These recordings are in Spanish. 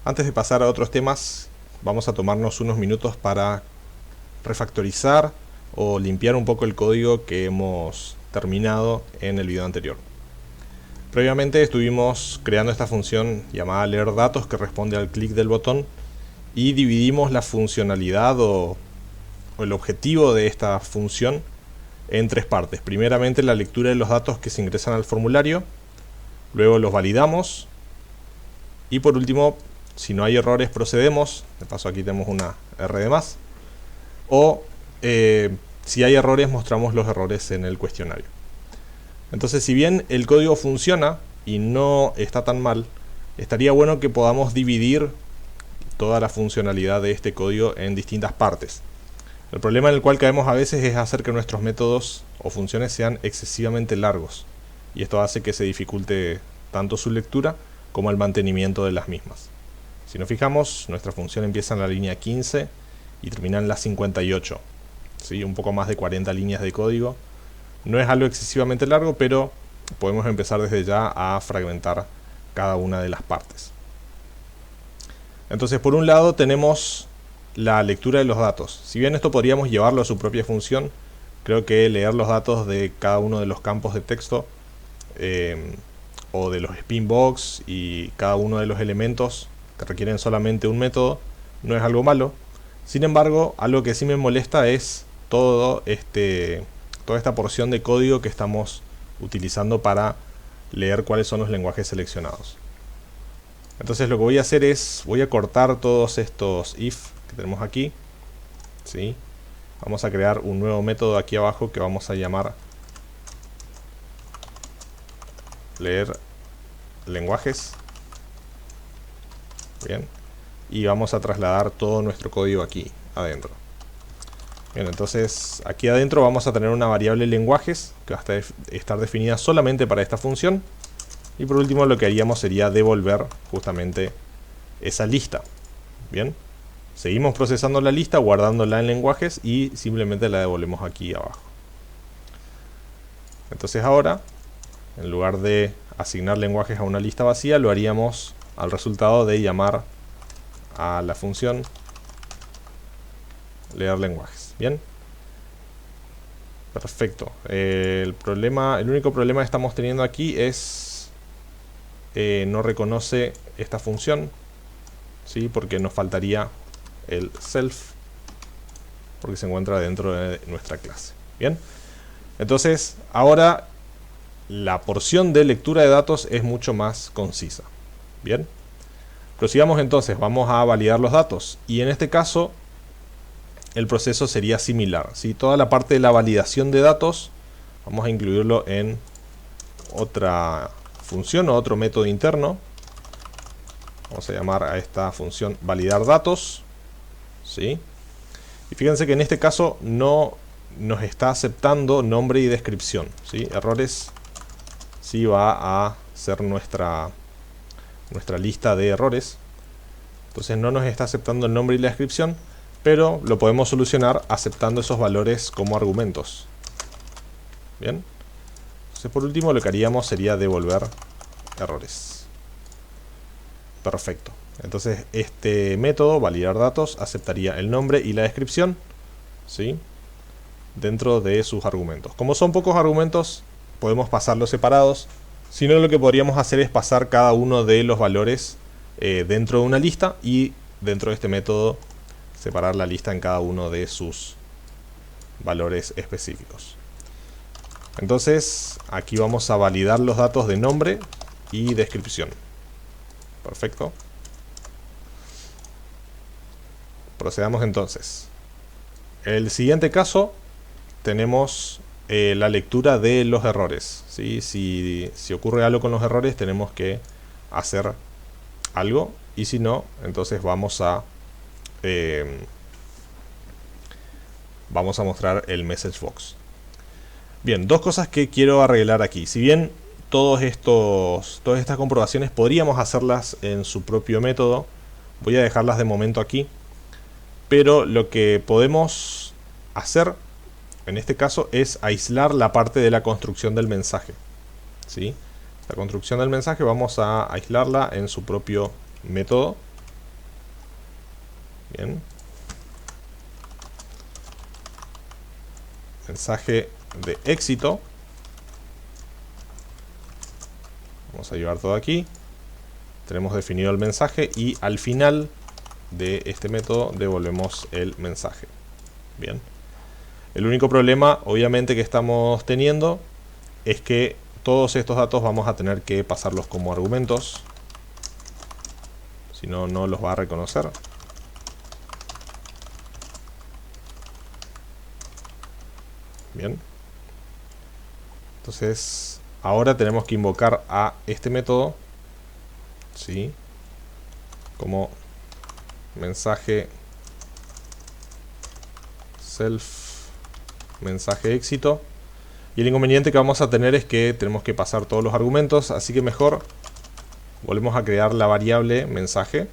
Antes de pasar a otros temas, vamos a tomarnos unos minutos para refactorizar o limpiar un poco el código que hemos terminado en el video anterior. Previamente estuvimos creando esta función llamada leer datos que responde al clic del botón y dividimos la funcionalidad o el objetivo de esta función en tres partes. Primeramente la lectura de los datos que se ingresan al formulario, luego los validamos y por último, si no hay errores, procedemos. De paso aquí tenemos una R de más. O si hay errores, mostramos los errores en el cuestionario. Entonces, si bien el código funciona y no está tan mal, estaría bueno que podamos dividir toda la funcionalidad de este código en distintas partes. El problema en el cual caemos a veces es hacer que nuestros métodos o funciones sean excesivamente largos, y esto hace que se dificulte tanto su lectura como el mantenimiento de las mismas. Si nos fijamos, nuestra función empieza en la línea 15 y termina en la 58, ¿sí? Un poco más de 40 líneas de código. No es algo excesivamente largo, pero podemos empezar desde ya a fragmentar cada una de las partes. Entonces, por un lado tenemos la lectura de los datos. Si bien esto podríamos llevarlo a su propia función, creo que leer los datos de cada uno de los campos de texto o de los spinbox y cada uno de los elementos que requieren solamente un método no es algo malo. Sin embargo, algo que sí me molesta es toda esta porción de código que estamos utilizando para leer cuáles son los lenguajes seleccionados. Entonces lo que voy a hacer es, voy a cortar todos estos if que tenemos aquí, ¿sí? Vamos a crear un nuevo método aquí abajo que vamos a llamar leer lenguajes. Bien. Y vamos a trasladar todo nuestro código aquí adentro. Bien, entonces aquí adentro vamos a tener una variable lenguajes que va a estar definida solamente para esta función. Y por último lo que haríamos sería devolver justamente esa lista. Bien, seguimos procesando la lista, guardándola en lenguajes y simplemente la devolvemos aquí abajo. Entonces ahora, en lugar de asignar lenguajes a una lista vacía, lo haríamos al resultado de llamar a la función leer lenguajes. Bien, perfecto. El único problema que estamos teniendo aquí es no reconoce esta función, ¿sí? Porque nos faltaría el self, porque se encuentra dentro de nuestra clase. Bien, entonces ahora la porción de lectura de datos es mucho más concisa. Bien, prosigamos entonces, vamos a validar los datos y en este caso el proceso sería similar, ¿sí? Toda la parte de la validación de datos vamos a incluirlo en otra función o otro método interno. Vamos a llamar a esta función validar datos, ¿sí? Y fíjense que en este caso no nos está aceptando nombre y descripción, ¿sí? Errores sí va a ser nuestra lista de errores. Entonces no nos está aceptando el nombre y la descripción, pero lo podemos solucionar aceptando esos valores como argumentos. Bien, entonces por último lo que haríamos sería devolver errores. Perfecto. Entonces este método validar datos aceptaría el nombre y la descripción, ¿sí? Dentro de sus argumentos. Como son pocos argumentos, podemos pasarlos separados. Si no, lo que podríamos hacer es pasar cada uno de los valores dentro de una lista y dentro de este método separar la lista en cada uno de sus valores específicos. Entonces aquí vamos a validar los datos de nombre y descripción. Perfecto. Procedamos entonces. El siguiente caso tenemos la lectura de los errores, ¿sí? Si ocurre algo con los errores tenemos que hacer algo y si no, entonces vamos a mostrar el message box. Bien, dos cosas que quiero arreglar aquí. Si bien todas estas comprobaciones podríamos hacerlas en su propio método, voy a dejarlas de momento aquí. Pero lo que podemos hacer en este caso es aislar la parte de la construcción del mensaje, ¿sí? La construcción del mensaje vamos a aislarla en su propio método. Bien. Mensaje de éxito. Vamos a llevar todo aquí. Tenemos definido el mensaje y al final de este método devolvemos el mensaje. Bien. El único problema, obviamente, que estamos teniendo es que todos estos datos vamos a tener que pasarlos como argumentos. Si no, no los va a reconocer. Bien. Entonces, ahora tenemos que invocar a este método, ¿sí?, como mensaje self, mensaje éxito. Y el inconveniente que vamos a tener es que tenemos que pasar todos los argumentos, así que mejor volvemos a crear la variable mensaje.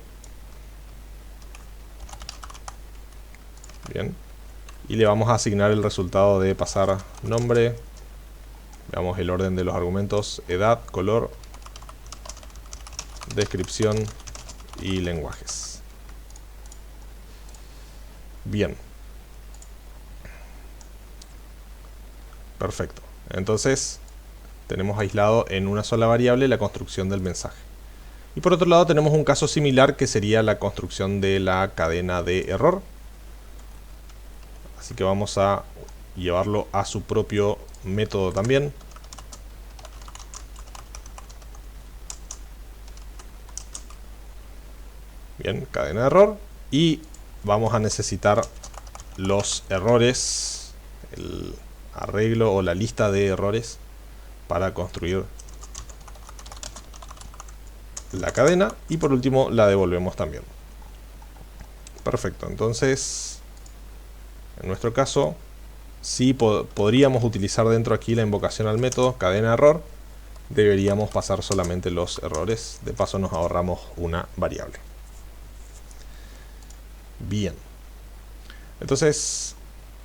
Bien. Y le vamos a asignar el resultado de pasar nombre. Veamos el orden de los argumentos: edad, color, descripción y lenguajes. Bien. Perfecto. Entonces tenemos aislado en una sola variable la construcción del mensaje. Y por otro lado tenemos un caso similar que sería la construcción de la cadena de error. Así que vamos a llevarlo a su propio método también. Bien, cadena de error. Y vamos a necesitar los errores, el arreglo o la lista de errores para construir la cadena. Y por último la devolvemos también. Perfecto, entonces en nuestro caso si podríamos utilizar dentro aquí la invocación al método cadena de error. Deberíamos pasar solamente los errores. De paso nos ahorramos una variable. Bien. Entonces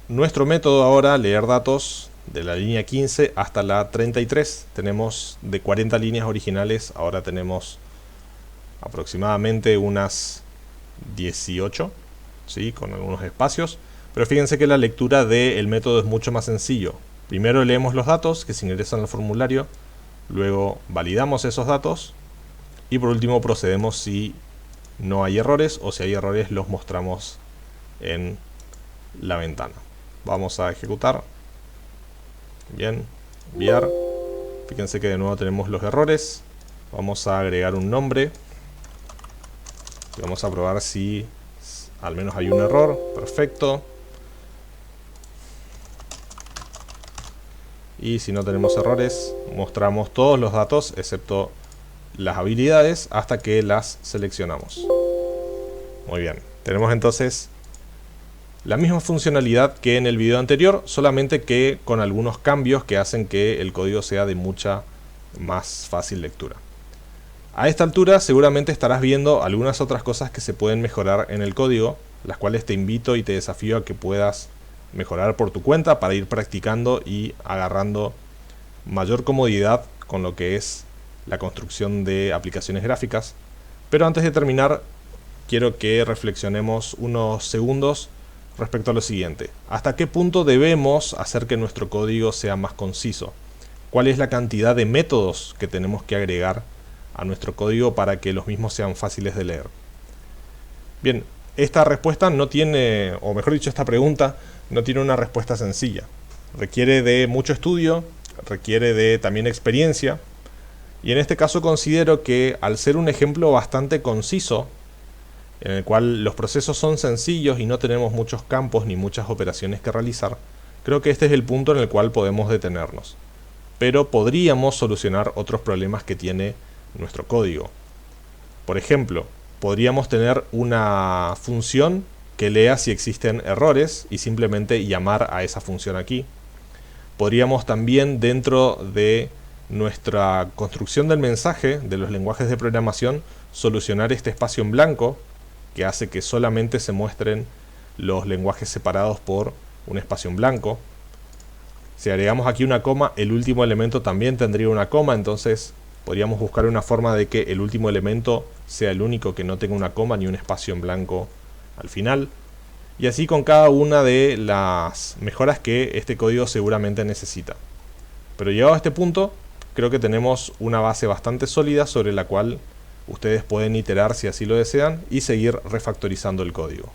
nuestro método ahora, leer datos de la línea 15 hasta la 33. Tenemos de 40 líneas originales, ahora tenemos aproximadamente unas 18, ¿sí?, con algunos espacios. Pero fíjense que la lectura del método es mucho más sencillo. Primero leemos los datos que se ingresan al formulario, luego validamos esos datos y por último procedemos si no hay errores, o si hay errores los mostramos en la ventana. Vamos a ejecutar. Bien, enviar. Fíjense que de nuevo tenemos los errores. Vamos a agregar un nombre. Vamos a probar si al menos hay un error. Perfecto. Y si no tenemos errores, mostramos todos los datos excepto las habilidades hasta que las seleccionamos. Muy bien, tenemos entonces la misma funcionalidad que en el video anterior, solamente que con algunos cambios que hacen que el código sea de mucha más fácil lectura. A esta altura seguramente estarás viendo algunas otras cosas que se pueden mejorar en el código, las cuales te invito y te desafío a que puedas mejorar por tu cuenta para ir practicando y agarrando mayor comodidad con lo que es la construcción de aplicaciones gráficas. Pero antes de terminar, quiero que reflexionemos unos segundos respecto a lo siguiente. ¿Hasta qué punto debemos hacer que nuestro código sea más conciso? ¿Cuál es la cantidad de métodos que tenemos que agregar a nuestro código para que los mismos sean fáciles de leer? Bien, esta respuesta no tiene, o mejor dicho, esta pregunta no tiene una respuesta sencilla. Requiere de mucho estudio, requiere de también experiencia. Y en este caso considero que al ser un ejemplo bastante conciso, en el cual los procesos son sencillos y no tenemos muchos campos ni muchas operaciones que realizar, creo que este es el punto en el cual podemos detenernos. Pero podríamos solucionar otros problemas que tiene nuestro código. Por ejemplo, podríamos tener una función que lea si existen errores y simplemente llamar a esa función aquí. Podríamos también, dentro de nuestra construcción del mensaje de los lenguajes de programación, solucionar este espacio en blanco que hace que solamente se muestren los lenguajes separados por un espacio en blanco. Si agregamos aquí una coma, el último elemento también tendría una coma, entonces podríamos buscar una forma de que el último elemento sea el único que no tenga una coma ni un espacio en blanco al final, y así con cada una de las mejoras que este código seguramente necesita. Pero llegado a este punto, creo que tenemos una base bastante sólida sobre la cual ustedes pueden iterar si así lo desean y seguir refactorizando el código.